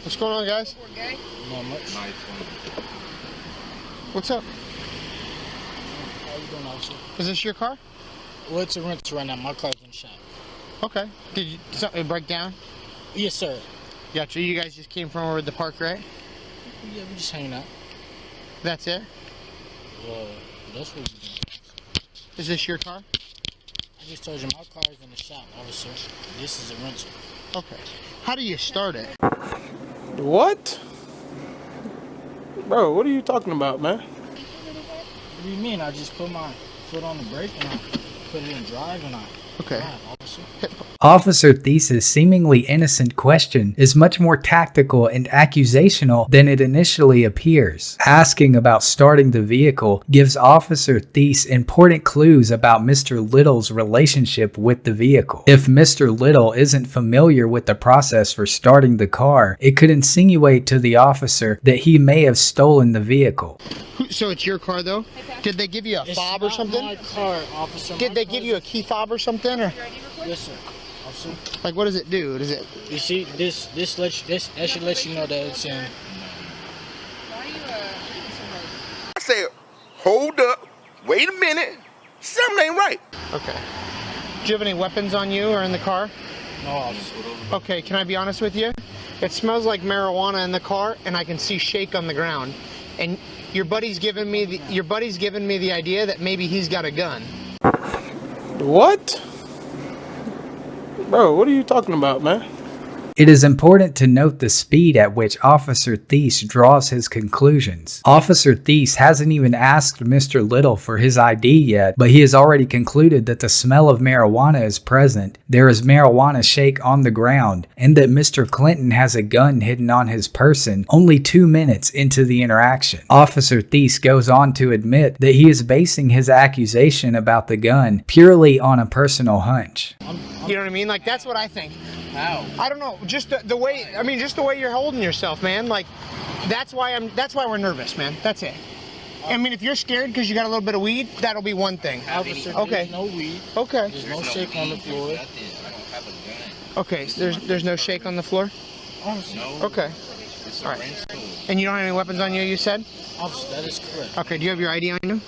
What's going on, guys? Not much. What's up? How you doing, officer? Is this your car? Well, it's a rental right now. My car's in the shop. Okay. Did something break down? Yes, sir. Gotcha. You guys just came from over at the park, right? Yeah, we just hanging out. That's it? Well, that's what we doing. Is this your car? I just told you my car is in the shop, officer. This is a rental. Okay. How do you start it? What? Bro, what are you talking about, man? What do you mean? I just put my foot on the brake and I put it in drive and I Okay. drive, officer. Officer Thesis' seemingly innocent question is much more tactical and accusational than it initially appears. Asking about starting the vehicle gives Officer Thesis important clues about Mr. Little's relationship with the vehicle. If Mr. Little isn't familiar with the process for starting the car, it could insinuate to the officer that he may have stolen the vehicle. So it's your car, though? Did they give you a fob or something? It's not my car, officer. Did they give you a key fob or something? Or? Yes, sir. Officer. Like, what does it do? Does it? You see, that should let you know that it's in. I said, hold up, wait a minute, something ain't right. Okay. Do you have any weapons on you or in the car? No, officer. Okay, can I be honest with you? It smells like marijuana in the car, and I can see shake on the ground. And your buddy's giving me the idea that maybe he's got a gun. What? Bro, what are you talking about, man? It is important to note the speed at which Officer Thies draws his conclusions. Officer Thies hasn't even asked Mr. Little for his ID yet, but he has already concluded that the smell of marijuana is present, there is marijuana shake on the ground, and that Mr. Clinton has a gun hidden on his person only 2 minutes into the interaction. Officer Thies goes on to admit that he is basing his accusation about the gun purely on a personal hunch. You know what I mean? Like, that's what I think. How? I don't know. Just the way. I mean, just the way you're holding yourself, man. Like, that's why we're nervous, man. That's it. I mean, if you're scared because you got a little bit of weed, that'll be one thing. Officer, Okay. there's no weed. Okay. There's no shake on the floor. Okay. So there's no shake on the floor. Officer. Okay. All right. And you don't have any weapons on you, you said? Officer, that is correct. Okay. Do you have your ID on you?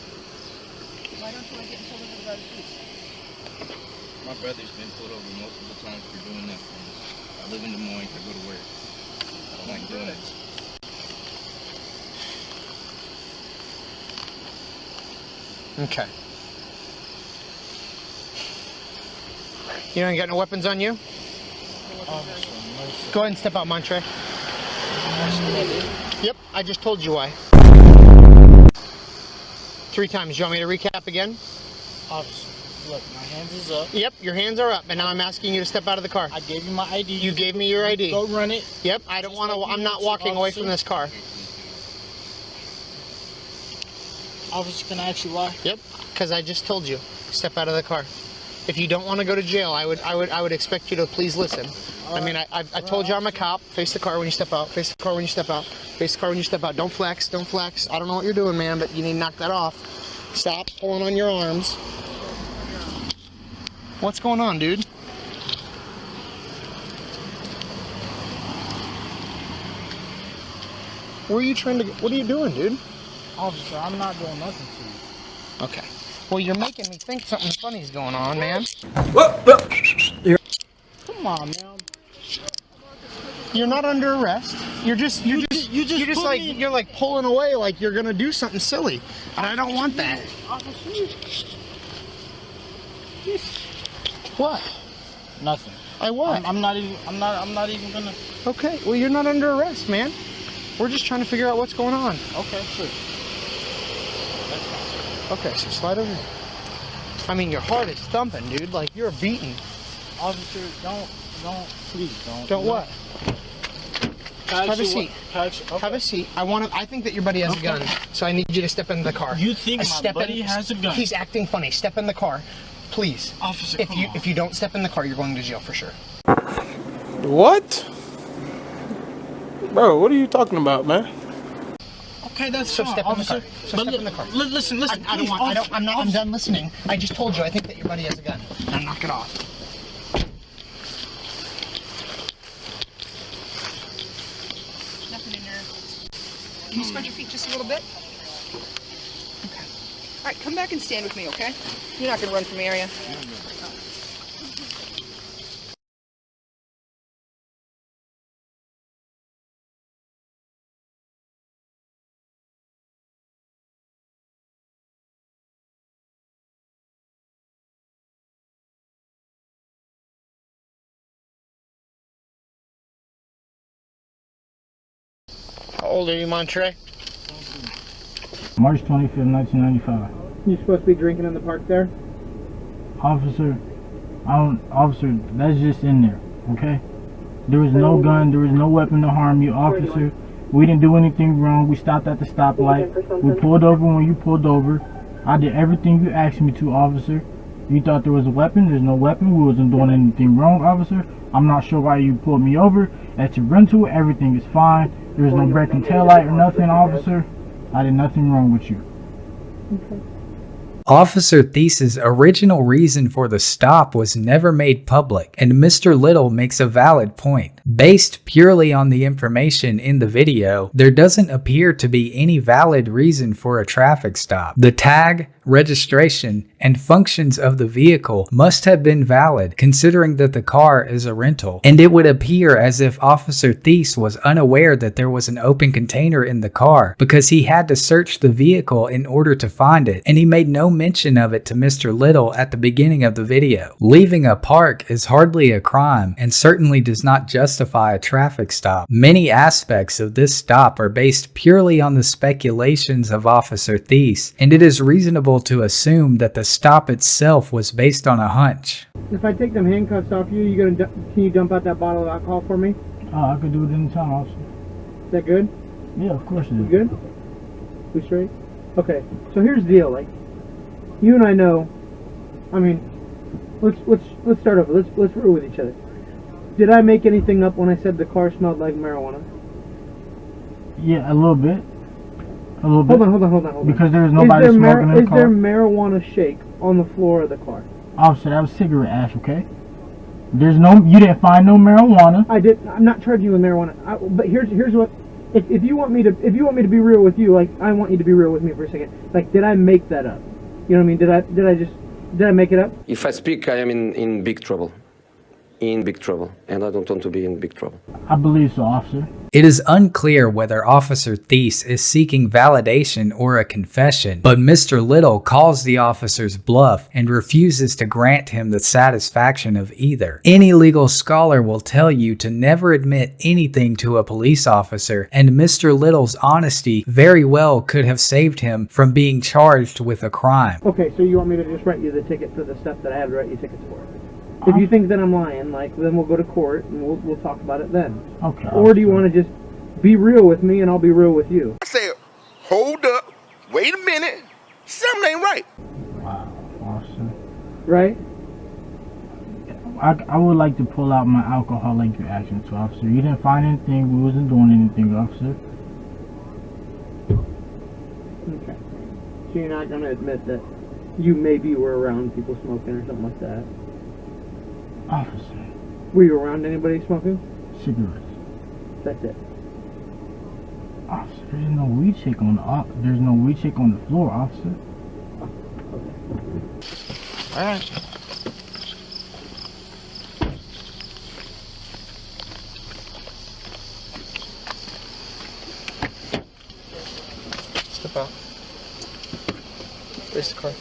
My brother's been pulled over multiple times for doing that. I live in Des Moines, I go to work. I don't like doing it. Okay. You don't got no weapons on you? Officer, no, sir. Go ahead and step out, Montre. Yep, I just told you why. 3 times. You want me to recap again? Officer, look, my hands is up. Yep, your hands are up, and now I'm asking you to step out of the car. I gave you my ID. You gave me your ID. Go run it. Yep, I don't want to. I'm not walking away from this car. Officer, can I ask you why? Yep, because I just told you, step out of the car. If you don't want to go to jail, I would expect you to please listen. I mean, I told you I'm a cop. Face the car when you step out. Face the car when you step out. Face the car when you step out. Don't flex. Don't flex. I don't know what you're doing, man, but you need to knock that off. Stop pulling on your arms. What's going on, dude? Where are you trying to go? What are you doing, dude? Officer, I'm not doing nothing to you. Okay. Well, you're making me think something funny's going on, man. Come on, man. You're not under arrest. You're just like pulling away like you're gonna do something silly, and I don't want that. What? Nothing. I what? I'm not even gonna. Okay. Well, you're not under arrest, man. We're just trying to figure out what's going on. Okay, sure. Okay, so slide over here. I mean, your heart is thumping, dude. Like you're beating. Officer, please don't. Don't what? Have a seat. Okay. Have a seat. I think that your buddy has a gun, so I need you to step in the car. You think my buddy has a gun? He's acting funny. Step in the car, please. Officer, If you don't step in the car, you're going to jail for sure. What? Bro, what are you talking about, man? Okay, that's So fine, step officer. in the car. So step in the car. Listen. I'm done listening. I just told you. I think that your buddy has a gun. Now knock it off. Can you spread your feet just a little bit? Okay. All right, come back and stand with me, okay? You're not gonna run from me, are you? How old are you, Montre? March 25th, 1995. You supposed to be drinking in the park there? Officer, officer, that's just in there, okay? There was no gun, there was no weapon to harm you, officer. We didn't do anything wrong. We stopped at the stoplight. We pulled over when you pulled over. I did everything you asked me to, officer. You thought there was a weapon. There's no weapon. We wasn't doing anything wrong, officer. I'm not sure why you pulled me over. At your rental, everything is fine. There's no breaking taillight or nothing, officer. I did nothing wrong with you. Okay. Officer Thies's original reason for the stop was never made public, and Mr. Little makes a valid point. Based purely on the information in the video, there doesn't appear to be any valid reason for a traffic stop. The tag, registration, and functions of the vehicle must have been valid, considering that the car is a rental, and it would appear as if Officer Thies was unaware that there was an open container in the car, because he had to search the vehicle in order to find it, and he made no mention of it to Mr. Little at the beginning of the video. Leaving a park is hardly a crime, and certainly does not justify a traffic stop. Many aspects of this stop are based purely on the speculations of Officer Thies, and it is reasonable to assume that the stop itself was based on a hunch. If I take them handcuffs off you, can you dump out that bottle of alcohol for me? Oh, I could do it anytime, officer. Is that good? Yeah, of course it You is. good? We straight? Okay. So here's the deal. Like, you and I know. I mean, let's start over. Let's roll with each other. Did I make anything up when I said the car smelled like marijuana? Yeah, a little bit. A little bit. Hold on. Because there was nobody smoking in the car. Is there marijuana shake on the floor of the car? Officer, that was cigarette ash, okay? You didn't find no marijuana. I'm not charging you with marijuana. But here's what. If you want me to be real with you, like, I want you to be real with me for a second. Like, did I make that up? You know what I mean? Did I make it up? If I speak, I am in big trouble. In big trouble. And I don't want to be in big trouble. I believe so, officer. It is unclear whether Officer Thies is seeking validation or a confession, but Mr. Little calls the officer's bluff and refuses to grant him the satisfaction of either. Any legal scholar will tell you to never admit anything to a police officer, and Mr. Little's honesty very well could have saved him from being charged with a crime. Okay, so you want me to just write you the ticket for the stuff that I had to write you tickets for? If you think that I'm lying, like, then we'll go to court and we'll talk about it then. Okay. Or do you want to just be real with me and I'll be real with you? I said, hold up, wait a minute, something ain't right. Wow, officer. Right? I would like to pull out my alcoholic reaction to, officer. You didn't find anything. We wasn't doing anything, officer. Okay. So you're not going to admit that you maybe were around people smoking or something like that? Officer. Were you around anybody smoking? Cigarettes. That's it. Officer, there's no weed shake on the floor, officer. Okay. Alright. Step out. Face the car.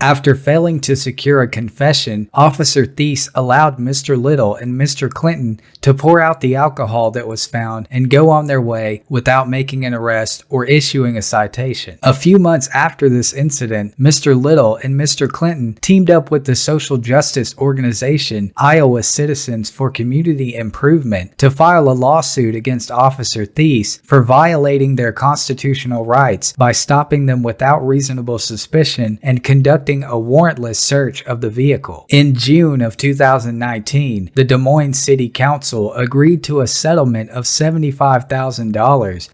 After failing to secure a confession, Officer Thies allowed Mr. Little and Mr. Clinton to pour out the alcohol that was found and go on their way without making an arrest or issuing a citation. A few months after this incident, Mr. Little and Mr. Clinton teamed up with the social justice organization Iowa Citizens for Community Improvement to file a lawsuit against Officer Thies for violating their constitutional rights by stopping them without reasonable suspicion and conducting a warrantless search of the vehicle. In June of 2019, the Des Moines City Council agreed to a settlement of $75,000